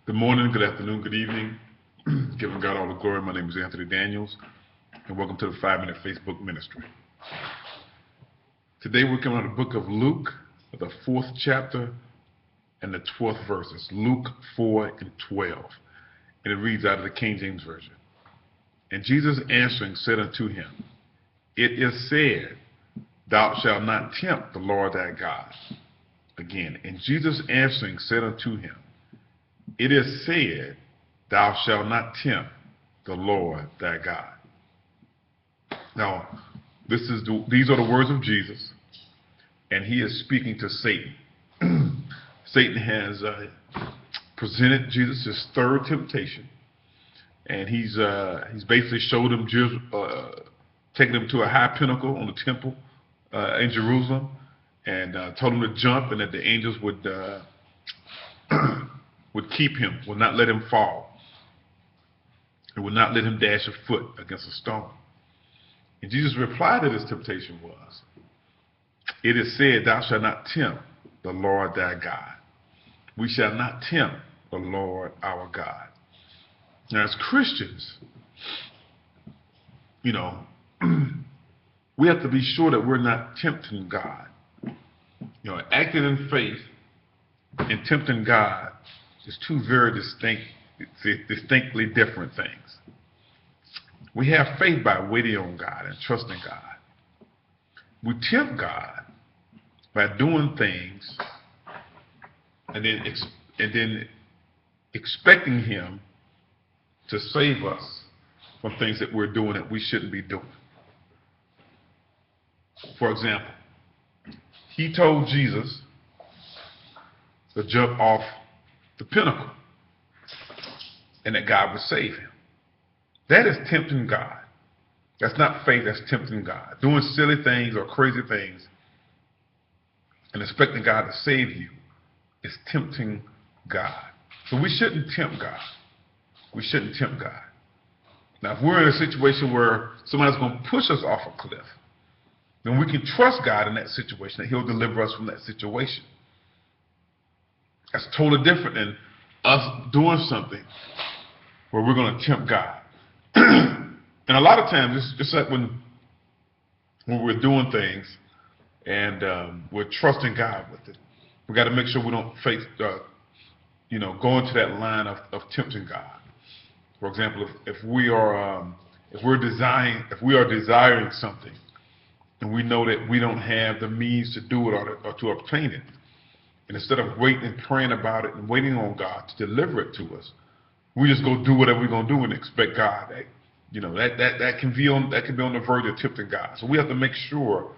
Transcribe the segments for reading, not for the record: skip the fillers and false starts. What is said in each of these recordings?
Good morning, good afternoon, good evening. Giving God all the glory. My name is Anthony Daniels, and welcome to the 5-Minute Facebook Ministry. Today we're coming out of the book of Luke, the 4th chapter and the 12th verses. Luke 4 and 12. And it reads out of the King James Version. And Jesus answering said unto him, It is said, Thou shalt not tempt the Lord thy God. Again, and Jesus answering said unto him, It is said, Thou shalt not tempt the Lord thy God. Now, these are the words of Jesus, and he is speaking to Satan. Satan has presented Jesus his third temptation, and he's basically showed him, taken him to a high pinnacle on the temple in Jerusalem, and told him to jump, and that the angels would keep him, would not let him fall, and would not let him dash a foot against a stone. And Jesus' reply to this temptation was, It is said, Thou shalt not tempt the Lord thy God. We shall not tempt the Lord our God. Now, as Christians, we have to be sure that we're not tempting God. Acting in faith and tempting God is two very distinctly different things. We have faith by waiting on God and trusting God. We tempt God by doing things and then expecting him to save us from things that we're doing that we shouldn't be doing. For example, he told Jesus to jump off the pinnacle and that God would save him. That is tempting God. That's not faith, that's tempting God. Doing silly things or crazy things and expecting God to save you is tempting God. So we shouldn't tempt God. We shouldn't tempt God. Now, if we're in a situation where somebody's going to push us off a cliff, then we can trust God in that situation, that he'll deliver us from that situation. That's totally different than us doing something where we're going to tempt God. And a lot of times, it's like when we're doing things and we're trusting God with it, we got to make sure we don't go into that line of tempting God. For example, if we are desiring something, and we know that we don't have the means to do it or to obtain it, and instead of waiting and praying about it and waiting on God to deliver it to us, we just go do whatever we're going to do and expect God that can be on the verge of tempting God. So we have to make sure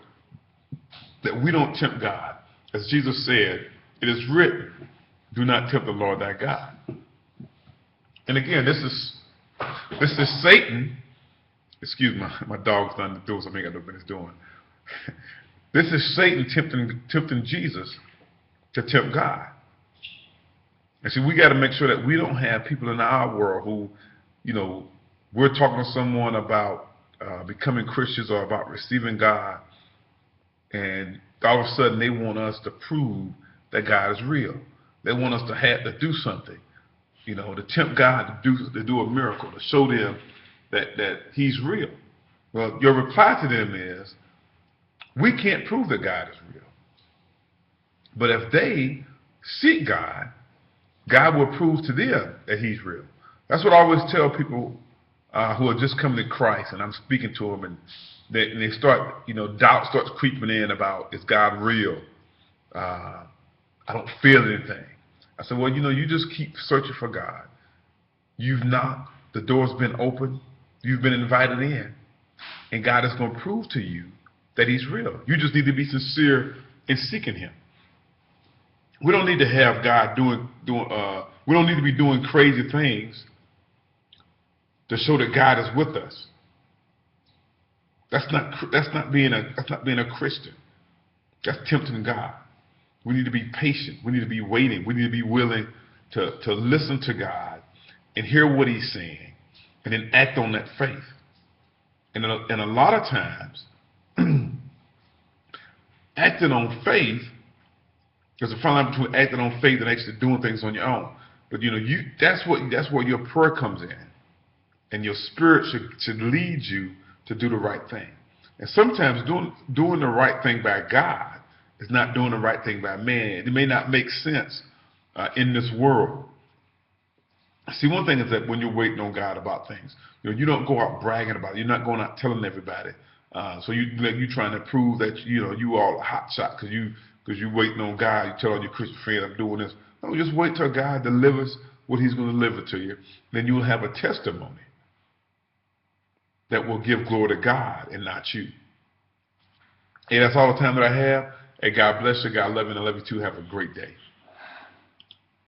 that we don't tempt God. As Jesus said, it is written, do not tempt the Lord thy God. And again, this is Satan. Excuse my dog's done the door, so I think I know what he's doing. This is Satan tempting Jesus to tempt God. And see, we got to make sure that we don't have people in our world who, we're talking to someone about becoming Christians or about receiving God, and all of a sudden they want us to prove that God is real. They want us to do something, to tempt God to do a miracle, to show them that he's real. Well, your reply to them is, we can't prove that God is real. But if they seek God, God will prove to them that he's real. That's what I always tell people who are just coming to Christ, and I'm speaking to them, and they start, doubt starts creeping in about, is God real? I don't feel anything. I said, well, you just keep searching for God. You've knocked, the door's been open, you've been invited in, and God is going to prove to you that he's real. You just need to be sincere in seeking him. We don't need to have God we don't need to be doing crazy things to show that God is with us. That's not being a Christian. That's tempting God. We need to be patient. We need to be waiting. We need to be willing to listen to God and hear what he's saying and then act on that faith. And a lot of times, acting on faith, there's a fine line between acting on faith and actually doing things on your own. But that's where your prayer comes in, and your spirit should lead you to do the right thing. And sometimes doing the right thing by God is not doing the right thing by man. It may not make sense in this world. See, one thing is that when you're waiting on God about things, you don't go out bragging about it. You're not going out telling everybody. So you trying to prove that you all a hot shot because you waiting on God. You tell all your Christian friends, I'm doing this. No, just wait till God delivers what He's going to deliver to you. Then you'll have a testimony that will give glory to God and not you. And that's all the time that I have. Hey, God bless you. God love you, and I love you too. Have a great day.